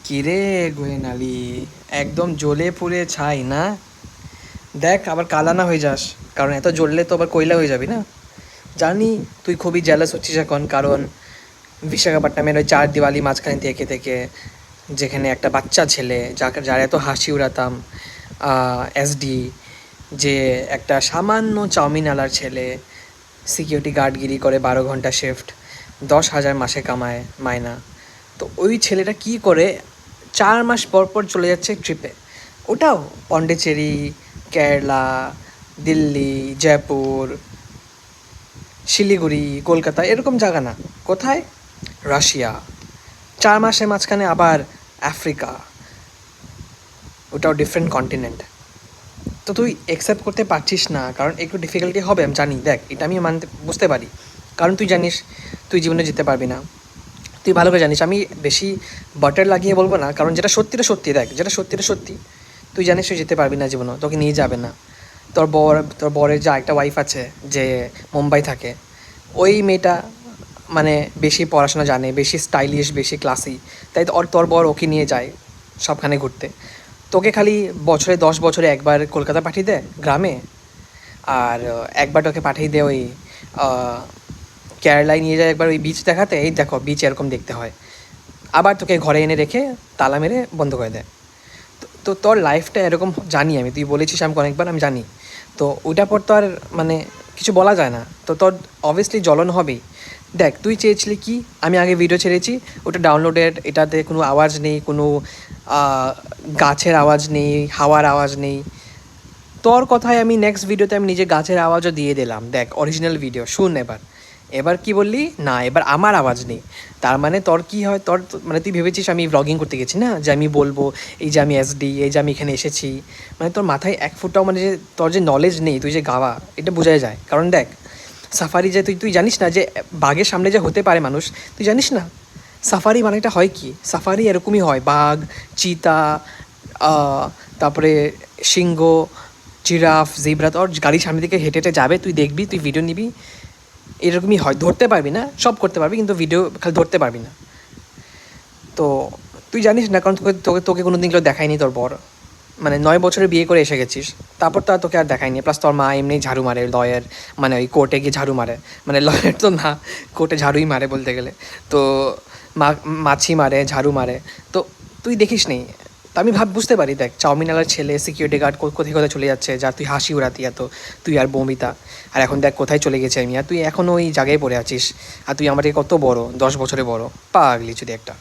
কিরে গোয়েনালি, একদম জ্বলে পুড়ে ছাই না? দেখ আবার কালা না হয়ে যাস, কারণ এত জ্বললে তো আবার কয়লা হয়ে যাবি না। জানি তুই খুবই জেলাস হচ্ছিস এখন, কারণ বিশাখাপট্টনামের ওই চার দিওয়ালি মাঝখানে থেকে থেকে যেখানে একটা বাচ্চা ছেলে যার এত হাসি উড়াতাম, এসডি, যে একটা সামান্য চাউমিন আলার ছেলে, সিকিউরিটি গার্ডগিরি করে 12 ঘন্টা শিফট, 10,000 মাসে কামায় মায়না। তো ওই ছেলেটা কি করে 4 মাস পর পর চলে যাচ্ছে ট্রিপে, ওটাও পন্ডিচেরি, কেরালা, দিল্লি, জয়পুর, শিলিগুড়ি, কলকাতা, এরকম জায়গা না। কোথায়? রাশিয়া। 4 মাসের মাঝখানে আবার আফ্রিকা, ওটাও ডিফারেন্ট কন্টিনেন্ট। তো তুই অ্যাকসেপ্ট করতে পারছিস না, কারণ একটু ডিফিকাল্টি হবে, আমি জানি। দেখ, এটা আমি বুঝতে পারি, কারণ তুই জানিস তুই জীবনে যেতে পারবি না। তুই ভালো করে জানিস, আমি বেশি বাটার লাগিয়ে বলবো না, কারণ যেটা সত্যিটা সত্যি। দেখ, যেটা সত্যিটা সত্যি, তুই জানিস তুই যেতে পারবি না জীবনে, তোকে নিয়ে যাবে না। তোর বরের যা একটা ওয়াইফ আছে যে মুম্বাই থাকে, ওই মেয়েটা মানে বেশি পড়াশোনা জানে, বেশি স্টাইলিশ, বেশি ক্লাসি, তাই তোর বর ওকে নিয়ে যায় সবখানে ঘুরতে। তোকে খালি বছরে 10 বছরে একবার কলকাতা পাঠিয়ে দেয় গ্রামে, আর একবার তোকে পাঠিয়ে দেয় ওই কেরালায় নিয়ে যায় একবার ওই বিচ দেখাতে, এই দেখো বিচ এরকম দেখতে হয়, আবার তোকে ঘরে এনে রেখে তালা মেরে বন্ধ করে দেয়। তো তোর লাইফটা এরকম জানি আমি, তুই বলেছিস আমাকে অনেকবার, আমি জানি। তো ওইটার পর তো আর মানে কিছু বলা যায় না, তো তোর অবভিয়াসলি জ্বলন হবেই। দেখ, তুই চেয়েছিলি কি, আমি আগে ভিডিও ছেড়েছি, ওটা ডাউনলোডেড, এটাতে কোনো আওয়াজ নেই, কোনো গাছের আওয়াজ নেই, হাওয়ার আওয়াজ নেই। তোর কথায় আমি নেক্সট ভিডিওতে আমি নিজে গাছের আওয়াজও দিয়ে দিলাম, দেখ অরিজিনাল ভিডিও শুন। এবার এবার কি বললি না, এবার আমার আওয়াজ নেই। তার মানে তোর কি হয়, মানে তুই ভেবেছিস আমি ব্লগিং করতে গেছি না, যে আমি বলবো এই যে আমি এসডি, এই যে আমি এখানে এসেছি। মানে তোর মাথায় এক ফুটটাও মানে যে তোর যে নলেজ নেই, তুই যে গাওয়া, এটা বোঝাই যায়। কারণ দেখ, সাফারি যে তুই জানিস না যে বাঘের সামনে যে হতে পারে মানুষ, তুই জানিস না সাফারি মানেটা হয় কি? সাফারি এরকমই হয়, বাঘ, চিতা, তারপরে সিংহ, জিরাফ, জিব্রা, তোর গাড়ির সামনে দিকে হেঁটে হেঁটে যাবে, তুই দেখবি, তুই ভিডিও নিবি, এরকমই হয়। ধরতে পারবি না, সব করতে পারবি, কিন্তু ভিডিও খালি ধরতে পারবি না। তো তুই জানিস না, কারণ তোকে তোকে তোকে কোনো দিন কেউ দেখায়নি। তোর বর মানে 9 বছরে বিয়ে করে এসে গেছিস, তারপর তো আর তোকে আর দেখায়নি। প্লাস তোর মা এমনি ঝাড়ু মারে, লয়ার, মানে ওই কোর্টে গিয়ে ঝাড়ু মারে, মানে লয়ার তো না, কোর্টে ঝাড়ুই মারে বলতে গেলে। তো মাছি মারে, ঝাড়ু মারে। তো তুই দেখিস নি। তো আমি বুঝতে পারি, দেখ চাউমিনালার ছেলে সিকিউরিটি গার্ড কোথায় কোথায় চলে যাচ্ছে, যা তুই হাসি উড়াতি এত, তুই আর বমিতা, আর এখন দেখ কোথায় চলে গেছে আমি, আর তুই এখনও ওই জায়গায় পড়ে আছিস। আর তুই আমাকে কত বড়, 10 বছরে বড়, পাগলি যদি একটা।